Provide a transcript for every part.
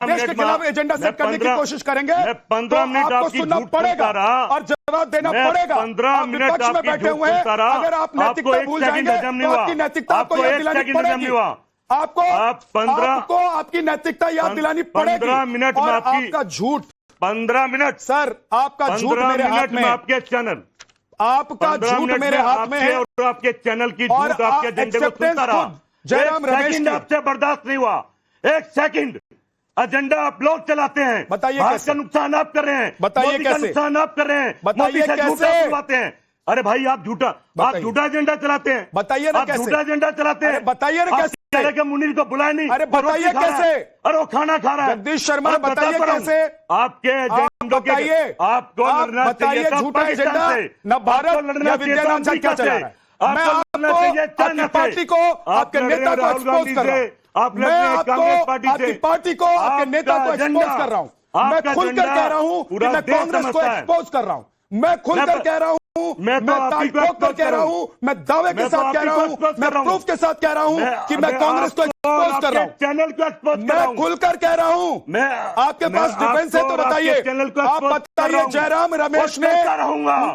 देश के खिलाफ एजेंडा सेट करने की कोशिश करेंगे, 15 मिनट आपको सुनना पड़ेगा और जवाब देना पड़ेगा। 15 मिनट विपक्ष में बैठे हुए हैं, अगर आप नैतिकता भूल जाएंगे तो आपकी नैतिकता आपको याद दिलानी पड़ेगी। आपको आपकी नैतिकता याद दिलानी पड़ेगी। 15 मिनट में आपका झूठ, 15 मिनट सर आपका झूठ मेरे हाथ में, आपके चैनल, आपका झूठ मेरे हाथ में है और आपके चैनल की झूठ आपके एजेंडे को सुनता रहा। जयराम रमेश आपसे बर्दाश्त नहीं हुआ। एक सेकंड एजेंडा आप लोग चलाते हैं, बताइए भारत का नुकसान आप कर रहे हैं, बताइए कैसे नुकसान आप कर रहे हैं, बताइए कैसे हैं। अरे भाई आप झूठा एजेंडा चलाते हैं, बताइए ना कैसे झूठा एजेंडा चलाते हैं, बताइए ना कैसे। मुनीर को बुलाए नहीं, अरे बताइए कैसे, अरे वो खाना खा रहा है। जगदीश शर्मा बताइए कैसे आपके एजेंडों के आपको बताइए झूठा एजेंडा न भारत या विद्यानाम से क्या चला रहा है। मैं आपको आपकी पार्टी को आपके नेता को एक्सपोज कर रहा हूं, मैं आपको आपकी पार्टी को आपके नेता को एक्सपोज कर रहा हूं, मैं खुलकर कह रहा हूं कि मैं कांग्रेस को एक्सपोज कर रहा हूं, मैं खुलकर कह रहा हूं, मैं ताक ठोक कर कह रहा हूं, मैं दावे के साथ कह रहा हूं, मैं प्रूफ के साथ कह रहा हूं कि मैं कांग्रेस को एक्सपोज कर रहा हूं, चैनल को एक्सपोज कर रहा हूं, मैं खुलकर कह रहा हूं। मैं आपके पास डिफेंस है तो बताइए, आप बताइए जयराम रमेश ने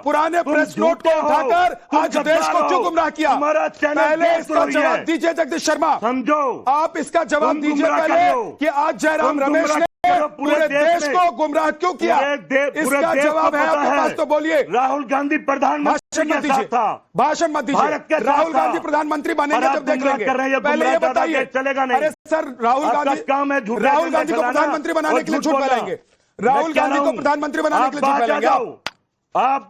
पुराने प्रेस नोट को उठाकर आज देश को क्यों गुमराह किया। पहले इसका जवाब दीजिए जगदीश शर्मा, समझो आप इसका जवाब दीजिए पहले कि आज जयराम रमेश ने पूरे देश को गुमराह क्यों किया। इसका जवाब है आपके पास तो बोलिए। राहुल गांधी प्रधानमंत्री मत दीजिए, भाषण मत दीजिए। राहुल गांधी प्रधानमंत्री बनेंगे जब देख लेंगे, पहले ये बताइए। चलेगा नहीं। अरे सर राहुल गांधी को प्रधानमंत्री बनाने के लिए झूठ फैलाएंगे, राहुल गांधी को प्रधानमंत्री बनाने के लिए झूठ फैलाएंगे आप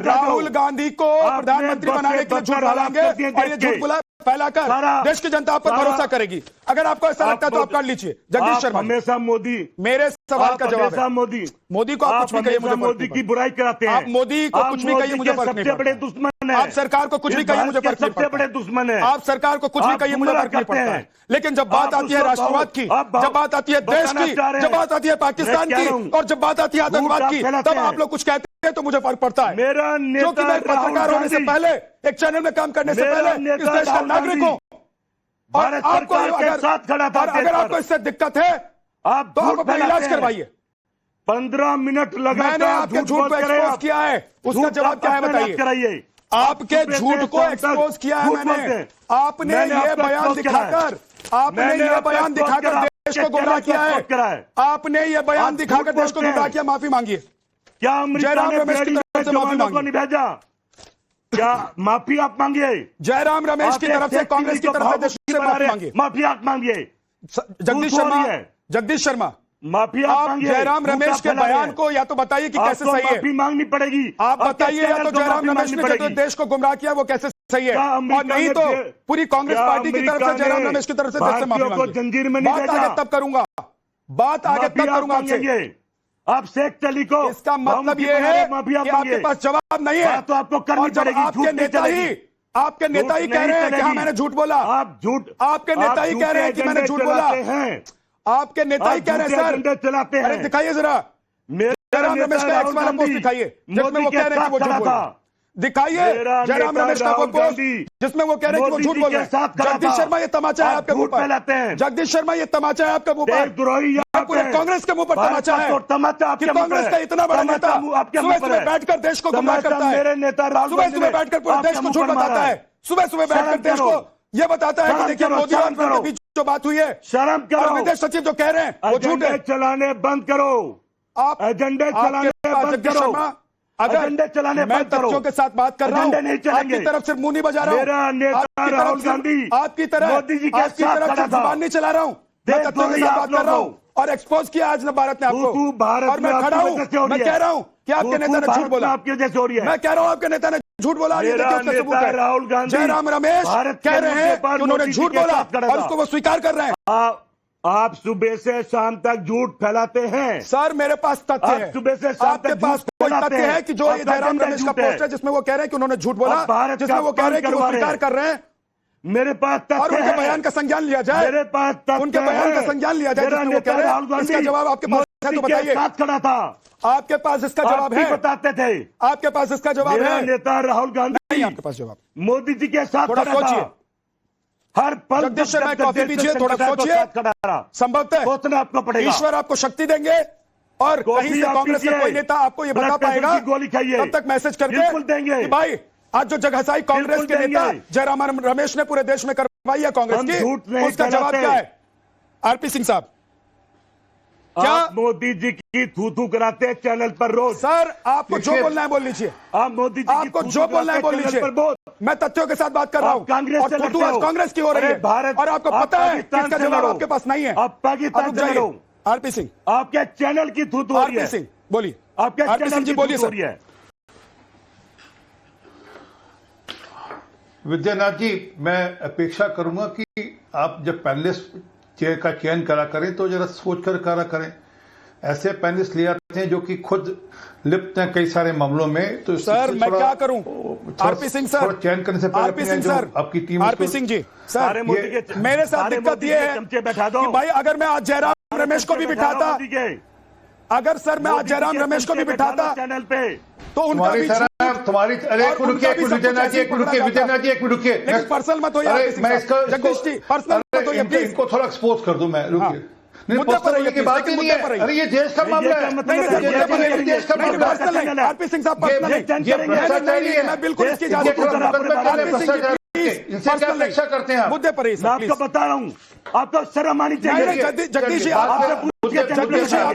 राहुल गांधी को प्रधानमंत्री बनाने के लिए झूठ फैलाएंगे और ये झूठ फैलाकर देश की जनता आप पर भरोसा करेगी। अगर आपको ऐसा लगता है तो आप कर लीजिए। जगदीश शर्मा, हमेशा मोदी, मेरे सवाल का जवाब है मोदी को आप कुछ भी कहिए मुझे मोदी की बुराई कराते हैं, आप मोदी को कुछ भी कहिए मुझे फर्क नहीं पड़ता। बड़े दुश्मन है आप, सरकार को कुछ भी कहिए मुझे फर्क नहीं पड़ता। बड़े दुश्मन है आप, सरकार को कुछ भी कहिए मुझे फर्क नहीं पड़ता है। लेकिन जब बात आती है राष्ट्रवाद की, जब बात आती है देश की, जब बात आती है पाकिस्तान की और जब बात आती है आतंकवाद की, तब आप लोग कुछ कहते हैं तो मुझे फर्क पड़ता है। क्योंकि मैं पत्रकार होने से पहले, एक चैनल में काम करने से पहले इस देश का नागरिक हूं और आपको अगर आपको इससे दिक्कत है तो आप अपना इलाज करवाइए। 15 मिनट लगा, मैंने आपके झूठ को एक्सपोज किया है, उसका जवाब क्या है बताइए। आपके झूठ को एक्सपोज किया है मैंने, आपने ये बयान दिखाकर, आपने ये बयान दिखाकर देश को गुमराह किया है, आपने ये बयान दिखाकर देश को गुमराह किया। माफी मांगिए। क्या जयराम रमेश की तरफ से माफी मांगी भेजा? क्या माफी आप मांगिए? जयराम रमेश की तरफ से, कांग्रेस की तरफ से देश से माफी मांगिए। माफी आप मांगिए। जगदीश शर्मा, माफी आप जयराम रमेश के बयान को या तो बताइए कि कैसे सही है, माफी मांगनी पड़ेगी। आप बताइए या तो जयराम रमेश ने जो देश को गुमराह किया वो कैसे सही है, और नहीं तो पूरी कांग्रेस पार्टी की तरफ से जयराम रमेश की तरफ से देश से माफी मांगी। जंजीर में नहीं बात आगे तब करूंगा, बात आगे तब करूंगा आपसे। आप शेख अली को, इसका मतलब ये है कि आपके पास जवाब नहीं है तो आपको करनी पड़ेगी। आपके नेता ही कह रहे हैं कि हाँ मैंने झूठ बोला। आप झूठ, आपके नेता ही कह रहे हैं कि मैंने झूठ बोला। आपके नेता ही कह रहे हैं सर, चलाते हैं। अरे दिखाइए जरा जयराम रमेश का एक्स वाला पोस्ट दिखाइए जिसमें वो कह रहे हैं कि वो झूठ बोला। दिखाइए जयराम रमेश का वो पोस्ट जिसमें वो कह रहे हैं कि वो झूठ बोल रहे हैं। जगदीश शर्मा ये तमाचा है आपके मुंह पर, जगदीश शर्मा ये तमाचा है आपके मुंह पर, पूरे कांग्रेस के मुंह पर तमाचा है कि कांग्रेस का इतना बड़ा नेता सुबह सुबह बैठकर देश को गुमराह करता है, सुबह सुबह बैठकर पूरे देश को झूठ बताता है, सुबह सुबह बैठकर देश को ये बताता है कि देखिए मोदी और अनवर के बीच जो बात हुई है, शर्म करो। विदेश सचिव जो कह रहे हैं वो झूठ है। चलाने बंद करो, आप एजेंडे चलाने बंद करो। अगर चलाने मैं तथ्यों के साथ बात कर रहा हूं, आपकी तरफ से मुंह नहीं बजा रहा हूं, मेरा नेता राहुल गांधी आपकी तरह मोदी जी के आपकी तरफ से जुबान नहीं चला रहा हूं, मैं तथ्यों के साथ बात कर रहा हूं और एक्सपोज किया आज न भारत ने आपको, और मैं खड़ा हूं, मैं कह रहा हूं कि आपके नेता ने झूठ बोला, आपकी वजह से हो रही है। मैं कह रहा हूं आपके नेता ने झूठ बोला। ये देखिए उसका सबूत है। राहुल गांधी, जयराम रमेश कह रहे हैं कि उन्होंने झूठ बोला और उसको वो स्वीकार कर रहे हैं। आप सुबह से शाम तक झूठ फैलाते हैं सर, मेरे पास तथ्य है। सुबह से शाम आपके पास कोई तथ्य है कि जो ये जयराम रमेश का पोस्ट है जिसमें वो कह रहे हैं कि उन्होंने झूठ बोला, जिसमें वो कह रहे हैं कि वो स्वीकार कर रहे हैं? मेरे पास तथ्य और उनके बयान का संज्ञान लिया जाए, मेरे पास तथ्य उनके बयान का संज्ञान लिया जाए जिसमें वो कह रहे हैं। इसका जवाब आपके पास है तो बताइए। साथ खड़ा था, आपके पास इसका जवाब है? बताते थे आपके पास इसका जवाब है? नेता राहुल गांधी, नहीं आपके पास जवाब। मोदी जी के साथ थोड़ा खड़ा था। हर पल जगदीश शर्मा कॉफी पीजिए, थोड़ा सोचिए, संभवतः सोचना आपको पड़ेगा। ईश्वर आपको शक्ति देंगे और कहीं से कांग्रेस का कोई नेता आपको ये बता पाएगा, गोली खाइए, तब तक मैसेज बिल्कुल करके देंगे कि भाई आज जो जगहसाई कांग्रेस के नेता जयराम रमेश ने पूरे देश में करवाई है कांग्रेस की, उसका जवाब क्या है? आरपी सिंह साहब, क्या आप मोदी जी की थू कराते हैं चैनल पर रोज? सर आपको जो बोलना है बोल लीजिए, आप मोदी जी आपको जो बोलना है बोल लीजिए, मैं तथ्यों के साथ बात कर रहा हूं। कांग्रेस और थूथू आज कांग्रेस की हो रही है भारत, और आपको पता है कि इसका जवाब आपके पास नहीं है। आप पाकिस्तान से लड़ो। आरपी सिंह, आपके चैनल की थू हो रही है। आरपी सिंह बोलिए, आपके आरपी सिंह जी बोलिए सर। विद्यानाथ जी, मैं अपेक्षा करूंगा कि आप जब पैनलिस्ट का चयन करा करें तो जरा सोच कर करा करें। ऐसे पैनलिस्ट ले आते हैं जो कि खुद लिप्त हैं कई सारे मामलों में। तो सर मैं क्या करूं? आरपी सिंह सर, चयन करने से पहले आरपी सिंह सर, आपकी team, RP Singh ji sir, मेरे साथ दिक्कत ये है कि भाई अगर मैं आज जयराम रमेश को भी बिठाता, अगर सर मैं आज जयराम रमेश को भी बिठाता चैनल पे, तो उनका भी तुम्हारी अरे एक मिनट रुकिए, विद्यानाथ जी एक मिनट रुकिए, लेकिन पर्सनल मत होइए। अरे मैं इसका जगदीश जी पर्सनल मत होइए प्लीज, इनको थोड़ा एक्सपोज कर दूं मैं। रुकिए, मुद्दे पर रहिए की बात ही नहीं है। अरे ये देश का मामला है, देश का मामला है। आरपी सिंह साहब पर्सनल है, मैं बिल्कुल इसकी इजाजत इनसे क्या अपेक्षा करते हैं? मुद्दे पर मैं आपको बता रहा हूँ, आपको शर्म आनी चाहिए। जगदीश जी आप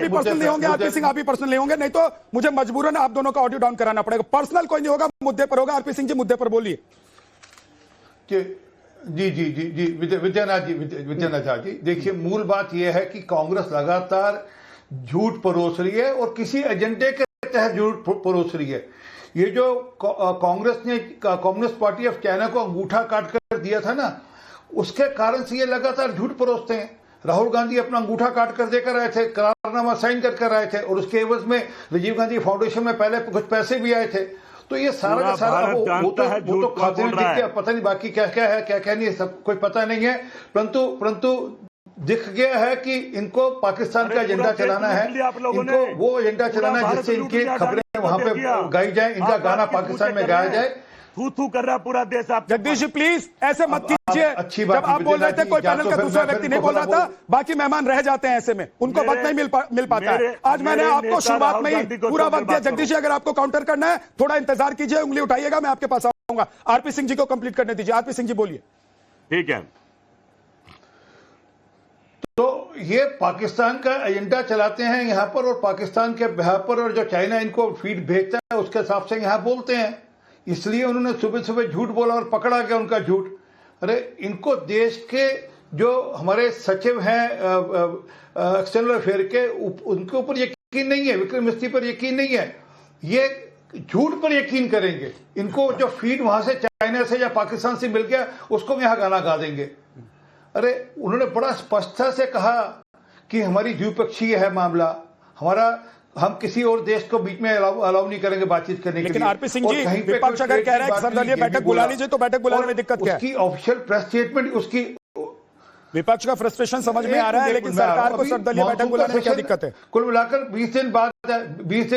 भी पर्सनल नहीं होंगे, आरपी सिंह आप भी पर्सनल नहीं होंगे, नहीं तो मुझे मजबूरन आप दोनों का ऑडियो डाउन कराना पड़ेगा। पर्सनल कोई नहीं होगा, मुद्दे पर होगा। आरपी सिंह जी मुद्दे पर बोलिए। जी विद्यानाथ जी, देखिए मूल बात यह है कि कांग्रेस लगातार झूठ परोस रही है और किसी एजेंडे के तहत झूठ परोस रही है। ये जो कांग्रेस ने कम्युनिस्ट पार्टी ऑफ चाइना को अंगूठा काट कर दिया था ना, उसके कारण से ये लगातार झूठ परोसते हैं। राहुल गांधी अपना अंगूठा काट कर देकर आए थे, करारनामा साइन कर आए थे और उसके एवज में राजीव गांधी फाउंडेशन में पहले कुछ पैसे भी आए थे। तो ये सारा का सारा वो तो खाते में दिख गया, पता नहीं बाकी क्या क्या है क्या क्या नहीं, सब कोई पता नहीं है। परंतु दिख गया है कि इनको पाकिस्तान का एजेंडा चलाना है, इनको वो एजेंडा चलाना है जिससे इनकी खबरें वहां पे गाई जाए, इनका गाना पाकिस्तान में गाया जाए। थू कर रहा पूरा देश। आप जगदीश जी प्लीज ऐसे मत कीजिए। अच्छी बात, जब आप बोल रहे थे कोई पैनल का दूसरा व्यक्ति नहीं बोल रहा था, बाकी मेहमान रह जाते हैं, ऐसे में उनको वक्त नहीं मिल पाता है। आज मैंने आपको शुरुआत में ही पूरा वक्त दिया। जगदीश जी अगर आपको काउंटर करना है थोड़ा इंतजार कीजिए, उंगली उठाइएगा, मैं आपके पास आऊंगा। आरपी सिंह जी को कंप्लीट करने दीजिए। आरपी सिंह जी बोलिए। ठीक है, तो ये पाकिस्तान का एजेंडा चलाते हैं यहाँ पर और पाकिस्तान के बिहार पर, और जो चाइना इनको फीड भेजता है उसके हिसाब से यहाँ बोलते हैं। इसलिए उन्होंने सुबह सुबह झूठ बोला और पकड़ा गया उनका झूठ। अरे इनको देश के जो हमारे सचिव हैं एक्सटर्नल अफेयर के, उनके ऊपर यकीन नहीं है, विक्रम मिस्त्री पर यकीन नहीं है, ये झूठ पर यकीन करेंगे। इनको जो फीड वहां से चाइना से या पाकिस्तान से मिल गया उसको यहाँ गाना गा देंगे। अरे उन्होंने बड़ा स्पष्टता से कहा कि हमारी द्विपक्षीय है मामला, हम किसी और देश को बीच में अलाउ नहीं करेंगे बातचीत करने के लिए। लेकिन आरपी सिंह जी विपक्ष अगर कह रहा है सर्वदलीय बैठक बुला लीजिए तो बैठक बुलाने में दिक्कत क्या है? उसकी ऑफिशियल प्रेस स्टेटमेंट, उसकी विपक्ष का फ्रस्ट्रेशन समझ में आ रहा है, लेकिन सरकार को सर्वदलीय बैठक बुलाने में क्या दिक्कत है? कुल मिलाकर 20 दिन बाद 20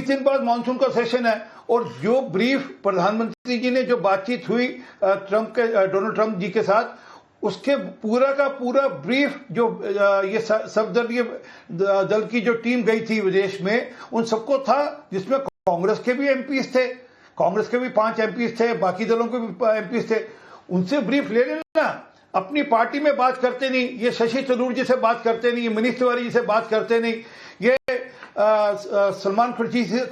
दिन बाद मानसून का सेशन है और जो ब्रीफ प्रधानमंत्री जी ने जो बातचीत हुई डोनाल्ड ट्रंप जी के साथ, उसके पूरा का पूरा ब्रीफ जो ये सर्वदलीय दल की जो टीम गई थी विदेश में, उन सबको था, जिसमें कांग्रेस के भी एमपीज थे, कांग्रेस के भी 5 एमपीज थे, बाकी दलों के भी एमपीज थे। उनसे ब्रीफ ले लेना। अपनी पार्टी में बात करते नहीं, ये शशि थरूर जी से बात करते नहीं, ये मनीष तिवारी जी से बात करते नहीं, ये सलमान खुर्शीद